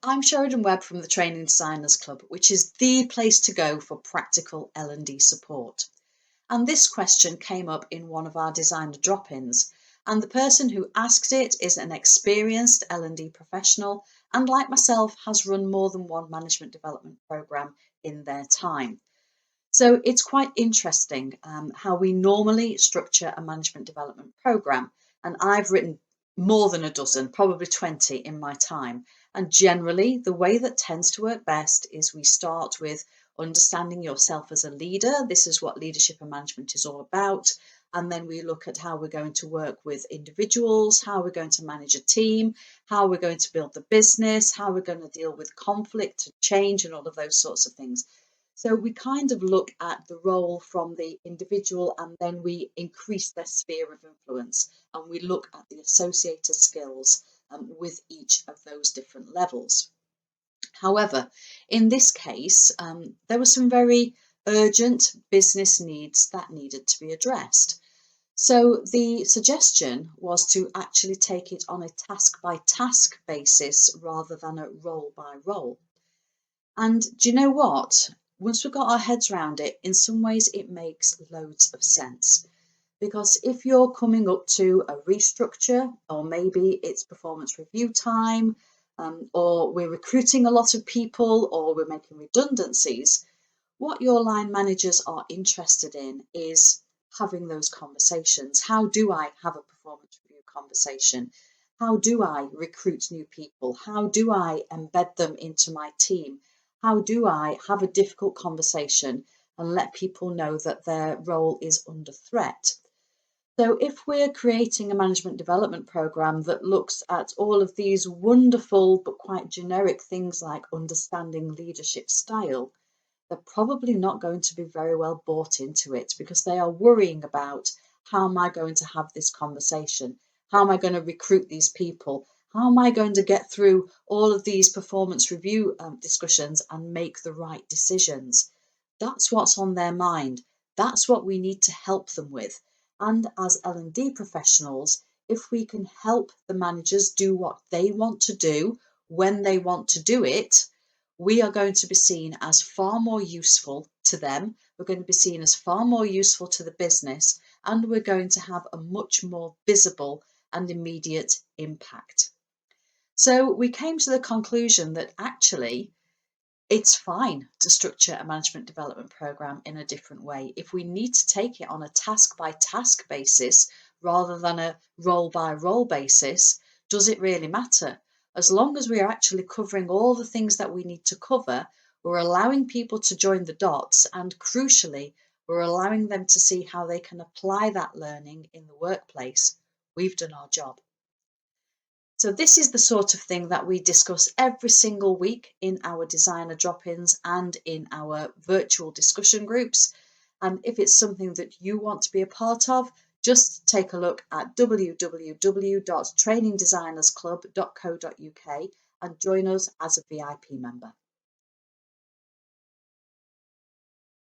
I'm Sheridan Webb from the Training Designers Club, which is the place to go for practical L&D support. And this question came up in one of our designer drop-ins, and the person who asked it is an experienced L&D professional and, like myself, has run more than one management development program in their time. So it's quite interesting how we normally structure a management development program. And I've written more than a dozen, probably 20 in my time. And generally, the way that tends to work best is we start with understanding yourself as a leader. This is what leadership and management is all about. And then we look at how we're going to work with individuals, how we're going to manage a team, how we're going to build the business, how we're going to deal with conflict and change and all of those sorts of things. So we kind of look at the role from the individual, and then we increase their sphere of influence, and we look at the associated skills with each of those different levels. However, in this case, there were some very urgent business needs that needed to be addressed. So the suggestion was to actually take it on a task by task basis rather than a role by role. And do you know what? Once we've got our heads around it, in some ways it makes loads of sense. Because if you're coming up to a restructure, or maybe it's performance review time, or we're recruiting a lot of people, or we're making redundancies, what your line managers are interested in is having those conversations. How do I have a performance review conversation? How do I recruit new people? How do I embed them into my team? How do I have a difficult conversation and let people know that their role is under threat? So if we're creating a management development program that looks at all of these wonderful but quite generic things like understanding leadership style, they're probably not going to be very well bought into it, because they are worrying about, how am I going to have this conversation? How am I going to recruit these people? How am I going to get through all of these performance review discussions and make the right decisions? That's what's on their mind. That's what we need to help them with. And as L&D professionals, if we can help the managers do what they want to do when they want to do it, we are going to be seen as far more useful to them. We're going to be seen as far more useful to the business, and we're going to have a much more visible and immediate impact. So we came to the conclusion that actually it's fine to structure a management development program in a different way. If we need to take it on a task by task basis rather than a role by role basis, does it really matter? As long as we are actually covering all the things that we need to cover, we're allowing people to join the dots, and crucially, we're allowing them to see how they can apply that learning in the workplace. We've done our job. So this is the sort of thing that we discuss every single week in our designer drop-ins and in our virtual discussion groups. And if it's something that you want to be a part of, just take a look at www.trainingdesignersclub.co.uk and join us as a VIP member.